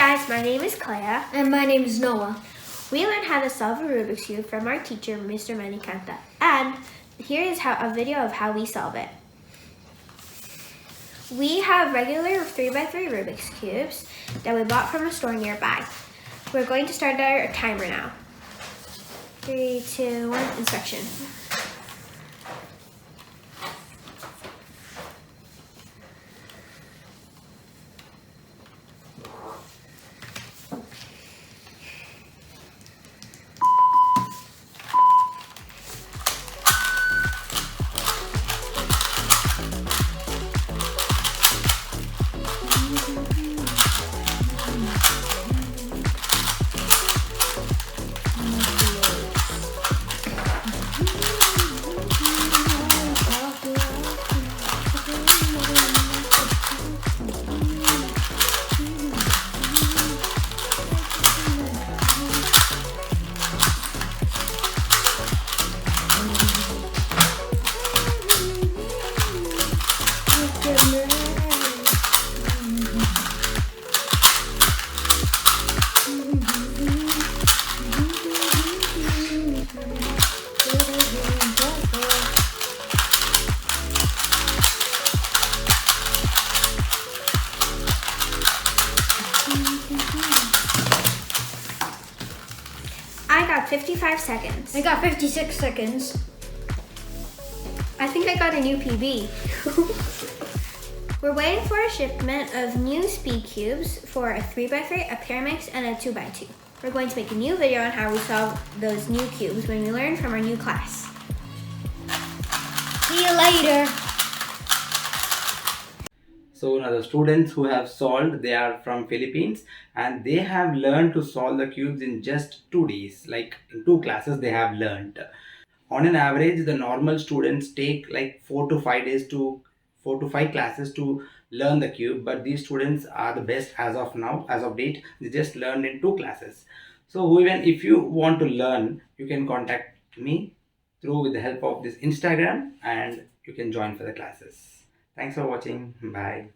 guys, my name is Kleah. And my name is Noah. We learned how to solve a Rubik's Cube from our teacher, Mr. Manikanta. And here is a video of how we solve it. We have regular 3x3 Rubik's Cubes that we bought from a store nearby. We're going to start our timer now. 3, 2, 1, instruction. I got 55 seconds. I got 56 seconds. I think I got a new PB. We're waiting for a shipment of new speed cubes for a 3x3, a Pyramix, and a 2x2. We're going to make a new video on how we solve those new cubes when we learn from our new class. See you later. So now the students who have solved, they are from Philippines and they have learned to solve the cubes in just 2 days. Like in 2 classes they have learned. On an average, the normal students take like 4 to 5 days to 4 to 5 classes to learn the cube, but these students are the best as of now, as of date. They just learned in 2 classes. So even if you want to learn, you can contact me through with the help of this Instagram and you can join for the classes. Thanks for watching. Bye.